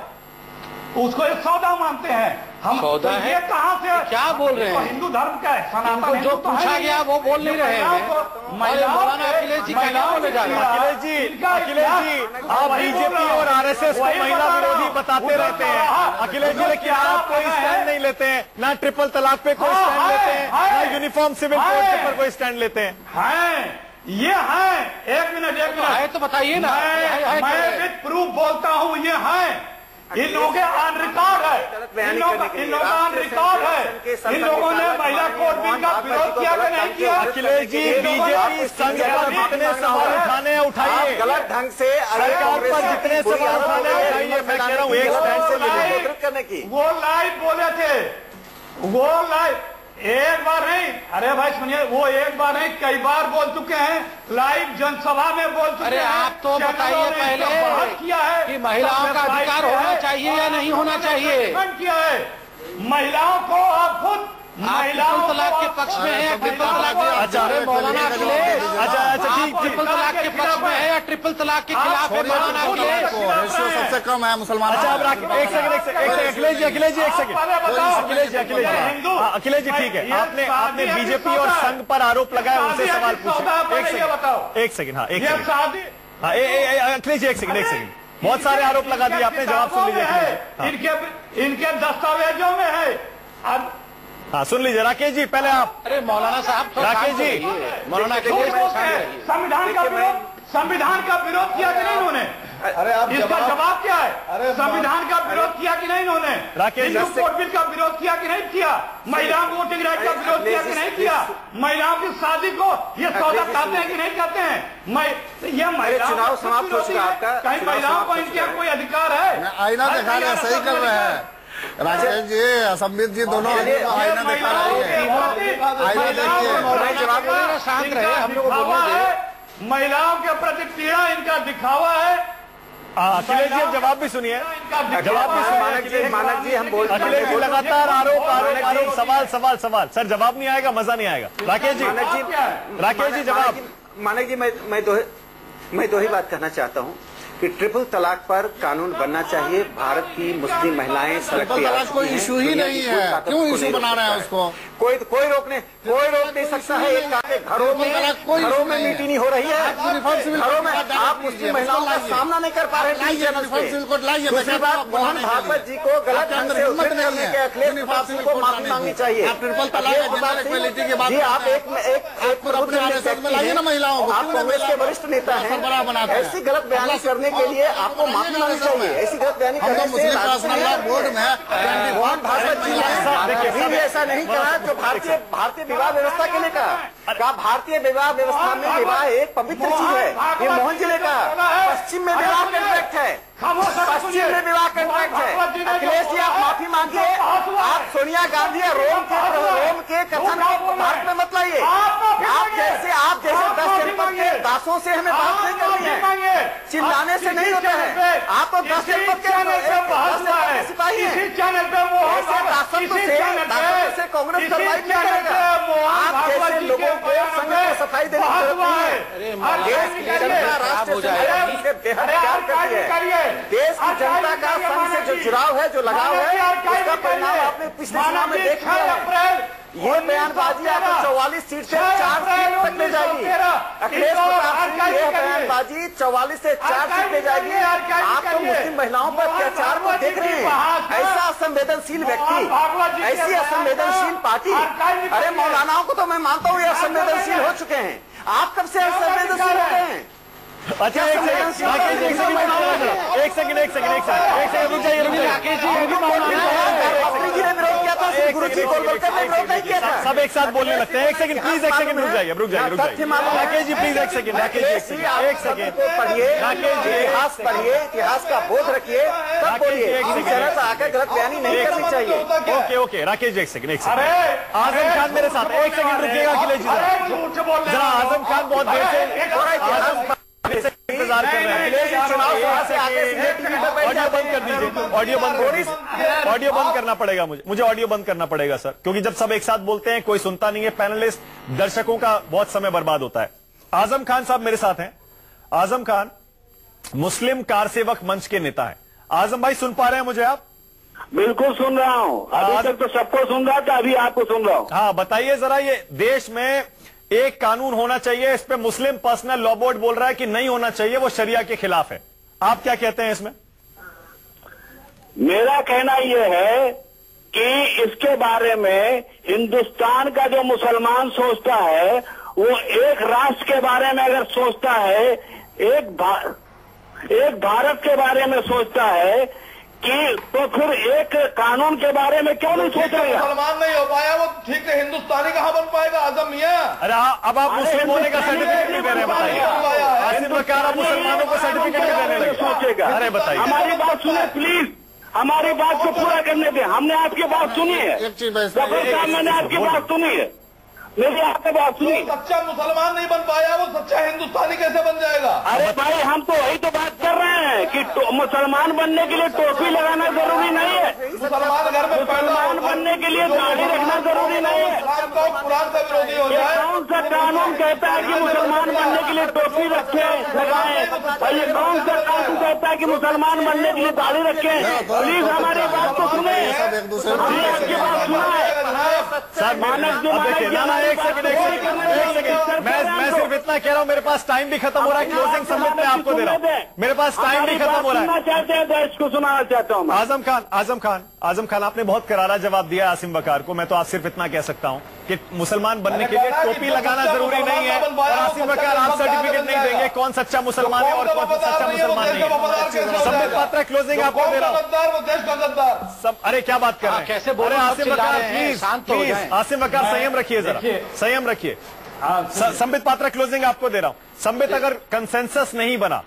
उसको एक सौदा मानते हैं हम। सौदा है? ये कहाँ से क्या बोल रहे हैं? हिंदू धर्म का है, सनातन जो पूछा गया वो बोल नहीं रहे हैं। अखिलेश जी, आप बीजेपी और आरएसएस को महिला विरोधी बताते रहते हैं। अखिलेश जी, लेकिन आप कोई स्टैंड नहीं लेते हैं, ना ट्रिपल तलाक पे कोई स्टैंड लेते हैं, ना यूनिफॉर्म सिविल कोड के पर कोई स्टैंड लेते हैं। ये है, एक मिनट है तो बताइए ना। मैं विद प्रूफ बोलता हूँ, ये है, इन लोगों के ऑन रिकॉर्ड है, इन लोगों का ऑन रिकॉर्ड है। इन लोगों ने महिला कोड बिल का विरोध किया कि नहीं किया? अखिलेश जी, बीजेपी संघ पर जितने सवाल उठाने उठाइए, गलत ढंग से सरकार पर जितने सवाल उठाने उठाइए। मैं कह रहा हूँ एक स्टैंड से करने की। वो लाइव बोले थे, वो लाइव एक बार नहीं, अरे भाई सुनिए, वो एक बार नहीं कई बार बोल चुके हैं, लाइव जनसभा में बोल चुके हैं। अरे आप तो बताइए पहले किया है कि महिलाओं का अधिकार होना चाहिए या नहीं होना चाहिए। किया है महिलाओं को, आप खुद महिलाओं तलाक के पक्ष में है, ट्रिपल तलाक के मौलाना अखिलेश, ट्रिपल तलाक के पक्ष में है या ट्रिपल तलाक के खिलाफ है मौलाना अखिलेश? सबसे कम है मुसलमान। अच्छा, एक सेकंड अखिलेश जी, एक सेकंड अखिलेश जी, ठीक है, आपने बीजेपी और संघ पर आरोप लगाया, उनसे सवाल पूछे। एक सेकंड, हाँ, एक सेकंड, हाँ, अखिलेश जी, एक सेकंड, बहुत सारे आरोप लगा दिए आपने, जवाब सुन लीजिए। इनके दस्तावेजों में है। हाँ, सुन लीजिए राकेश जी, पहले आप। अरे मौलाना साहब, राकेश जी, मौलाना संविधान का विरोध किया कि नहीं उन्होंने? अरे आप इसका जवाब क्या है? अरे संविधान का विरोध किया कि नहीं उन्होंने? राकेश हिंदू कोड बिल का विरोध किया कि नहीं किया? महिलाओं को वोटिंग राइट का विरोध किया कि नहीं किया? महिलाओं की शादी को ये सौदा कहते हैं कि नहीं कहते हैं? ये महिला चुनाव समाप्त हो चुका आपका। कहीं महिलाओं को इनके कोई अधिकार है? आईना दिखा रहे हैं, सही कर रहे हैं राजेश जी, संबित जी, दोनों आईना दिखा रही है। आईना देखिए, शांत रहे, हम लोग बोलने। महिलाओं के प्रति पीड़ा इनका दिखावा है। अखिलेश जी, जवाब भी सुनिए, जवाब भी सुनिए। मानक जी, हम बोलते हैं अखिलेश जी, लगातार आरोप, सवाल। सर, जवाब नहीं आएगा, मजा नहीं आएगा। राकेश जी, जवाब। मानक जी, मैं दो ही बात कहना चाहता हूँ कि ट्रिपल तलाक पर कानून बनना चाहिए। भारत की मुस्लिम महिलाएं सड़क पे तलाक कोई इशू ही नहीं है, क्यों इशू बना रहे हैं उसको? कोई रोक नहीं सकता है। घरों में मीटिंग नहीं हो रही है, घरों में आप मुस्लिम महिलाओं का सामना नहीं कर पा रहे। दूसरी बात, मोहन भागवत जी को गलत ढंग से उद्धृत करने के अखिलेश प्रसाद को माफी मांगनी चाहिए। जी, आप एक महिलाओं को, आप कांग्रेस के वरिष्ठ नेता हैं, ऐसी गलत बयानी करने के लिए आपको माफी मांगनी चाहिए। ऐसी गलत बयानी करने से बोर्ड में मोहन भागवत जी ने ऐसा नहीं कहा जो भारतीय विवाह व्यवस्था के लिए कहा। भारतीय विवाह व्यवस्था में विवाह एक पवित्र चीज है। ये मोहन जी ने कहा पश्चिम में विवाह कॉन्ट्रैक्ट है, पश्चिम में विवाह कॉन्ट्रैक्ट है। अखिलेश जी, आप माफी मांगिए। आप सोनिया गांधी या रोम के कथन को भारत में मत लाइए। आप जैसे 10 जनपद के दासों से हमें बात नहीं करनी है, चिल्लाने से नहीं होता है। आप तो 10 जनपद के सिपाही हैं। ऐसे दासत्व से कांग्रेस सर्वाइव नहीं करेगा। आप जैसे लोगों को संघ को सफाई देने की जरूरत नहीं है। देश की जनता राष्ट्र से बेहद प्यार करती है। देश की जनता का संघ से जो जुड़ाव है, जो लगाव है, उसका परिणाम आपने पिछले चुनाव में देख लिया है। ये बयानबाजी आपको 44 सीट से 4 सीट तक ले जाएगी। अखिलेश प्रसाद सिंह, ये बयानबाजी 44 से 4 सीट ले जाएगी। आप तो मुस्लिम महिलाओं पर अत्याचार को देख रहे हैं। ऐसा असंवेदनशील व्यक्ति, ऐसी असंवेदनशील पार्टी। अरे मौलानाओं को तो मैं मानता हूँ ये असंवेदनशील हो चुके हैं। आप कब से असंवेदनशील हो गए हैं? अच्छा, एक सेकंड, रुक जाइए, रुक जाइए। जी ने विरोध किया था, सिर्फ गुरुजी बोल सब एक साथ बोलने लगते हैं। एक सेकंड प्लीज, एक सेकंड रुक जाइए, रुक जाइए। राकेश जी प्लीज एक सेकंड, राकेश जी एक सेकंड पढ़िए, राकेश जी इतिहास पढ़िए, इतिहास का बोध रखिए, तब बोलिए। आकर गलत बयानी नहीं करनी चाहिए। ओके ओके राकेश जी एक सेकंड, एक सेकंड। आजम खान मेरे साथ एक सेकंड रुकिएगा अखिलेश जी जरा। आजम खान बहुत देर से इंतजार कर रहे हैं। ऑडियो बंद कर दीजिए, ऑडियो बंद करना पड़ेगा मुझे ऑडियो बंद करना पड़ेगा सर, क्योंकि जब सब एक साथ बोलते हैं कोई सुनता नहीं है। पैनलिस्ट दर्शकों का बहुत समय बर्बाद होता है। आजम खान साहब मेरे साथ हैं। आजम खान मुस्लिम कार सेवक मंच के नेता हैं। आजम भाई सुन पा रहे हैं मुझे आप? बिल्कुल सुन रहा हूँ। अभी तक तो सबको सुन रहा था, अभी आपको सुन रहा हूँ। हाँ बताइए जरा, ये देश में एक कानून होना चाहिए, इस पे मुस्लिम पर्सनल लॉ बोर्ड बोल रहा है कि नहीं होना चाहिए, वो शरिया के खिलाफ है। आप क्या कहते हैं इसमें? मेरा कहना यह है कि इसके बारे में हिंदुस्तान का जो मुसलमान सोचता है, वो एक राष्ट्र के बारे में अगर सोचता है, एक भारत के बारे में सोचता है कि तो फिर एक कानून के बारे में क्यों नहीं सोचेगा? मुसलमान नहीं हो पाया वो ठीक है, हिंदुस्तानी कहाँ बन पाएगा आजम मियां? अरे अब आप मुस्लिम होने का सर्टिफिकेट नहीं दे रहे, बताइए। आसिफ वकार आप मुसलमानों को सर्टिफिकेट नहीं देने लगे, सोचेगा? अरे बताइए। हमारी बात सुने प्लीज, हमारी बात को पूरा करने दें। हमने आपकी बात सुनी है, मैंने आपकी बात सुनी है, मेरी आपने बात सुनी। सच्चा मुसलमान नहीं बन पाया, वो सच्चा हिंदुस्तानी कैसे बन जाएगा? अरे भाई हम तो वही तो बात कर रहे हैं कि मुसलमान बनने के लिए टोपी लगाना जरूरी नहीं है। मुसलमान घर में मुसलमान बनने के लिए दाढ़ी रखना जरूरी नहीं है। कुरान का विरोधी हो जाए। कौन सा कानून कहता है कि मुसलमान बनने के लिए टोपी रखे लगाए? और ये कौन सा कानून कहता है कि मुसलमान बनने के लिए दाढ़ी रखे? प्लीज हमारी बात को सुने, हमने आपकी बात सुना है। मानक जो एक सेकंड मैं सिर्फ इतना कह रहा हूं, मेरे पास टाइम भी खत्म हो रहा है। क्लोजिंग सबमिट मैं आपको दे रहा हूं, मेरे पास टाइम भी खत्म हो रहा है। सुनना चाहते हैं देश को सुनाना चाहता हूं। आजम खान आपने बहुत करारा जवाब दिया आसिम वकार को। मैं तो आप सिर्फ इतना कह सकता हूं कि मुसलमान बनने के लिए टोपी लगाना जरूरी नहीं है। और आसिम वकार आप सर्टिफिकेट नहीं देंगे कौन सच्चा मुसलमान है और कौन सच्चा मुसलमान नहीं है। संबित पात्रा क्लोजिंग आपको दे रहा हूं। सब अरे क्या बात कर रहे हैं, कैसे बोल रहे हैं? आसिम वकार प्लीज, आसिम वकार संयम रखिए, जरा संयम रखिए। संबित पात्रा क्लोजिंग आपको दे रहा हूं। संबित अगर कंसेंसस नहीं बना,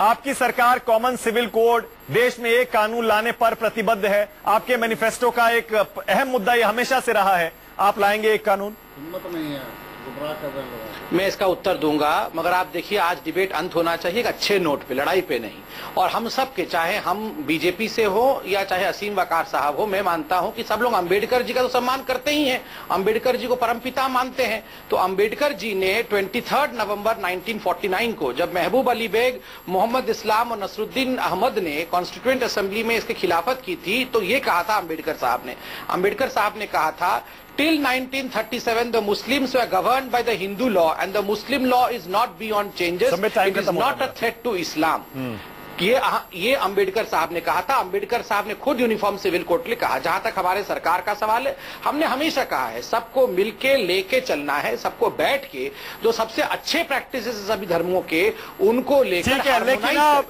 आपकी सरकार कॉमन सिविल कोड, देश में एक कानून लाने पर प्रतिबद्ध है, आपके मैनिफेस्टो का एक अहम मुद्दा यह हमेशा से रहा है, आप लाएंगे एक कानून? हिम्मत नहीं है, गुमराह कर रहे हैं। मैं इसका उत्तर दूंगा, मगर आप देखिए आज डिबेट अंत होना चाहिए एक अच्छे नोट पे, लड़ाई पे नहीं। और हम सब के, चाहे हम बीजेपी से हो या चाहे असीम वकार साहब हो, मैं मानता हूं कि सब लोग अंबेडकर जी का तो सम्मान करते ही हैं, अंबेडकर जी को परमपिता मानते हैं। तो अंबेडकर जी ने 23 नवंबर 1949 को, जब महबूब अली बेग, मोहम्मद इस्लाम और नसरुद्दीन अहमद ने कॉन्स्टिट्यूएंट असेंबली में इसकी खिलाफत की थी, तो ये कहा था अंबेडकर साहब ने कहा था, Till 1937, the Muslims were governed by the Hindu law, and the Muslim law is not beyond changes. It is not a threat to Islam. ये अंबेडकर साहब ने कहा था। अंबेडकर साहब ने खुद यूनिफॉर्म सिविल कोड में कहा। जहां तक हमारे सरकार का सवाल है, हमने हमेशा कहा है सबको मिलके लेके चलना है, सबको बैठ के जो सबसे अच्छे प्रैक्टिसेस सभी धर्मों के उनको लेकर। ठीक है,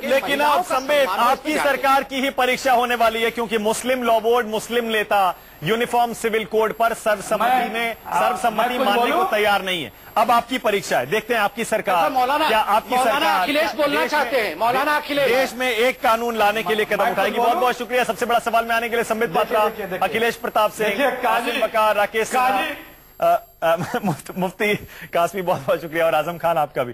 लेकिन अब संबित आपकी सरकार की ही परीक्षा होने वाली है, क्योंकि मुस्लिम लॉ बोर्ड, मुस्लिम नेता यूनिफॉर्म सिविल कोड पर सर्वसम्मति मानने को तैयार नहीं है। अब आपकी परीक्षा है, देखते हैं आपकी सरकार क्या, आपकी सरकार अखिलेश बोलना चाहते हैं। मौलाना अखिलेश देश में एक कानून लाने के लिए कदम उठाएगी। बहुत बहुत शुक्रिया सबसे बड़ा सवाल में आने के लिए संबित पात्रा, अखिलेश प्रताप सिंह, आसिम वकार, राकेश, मुफ्ती कासमी, बहुत बहुत शुक्रिया, और आजम खान आपका भी।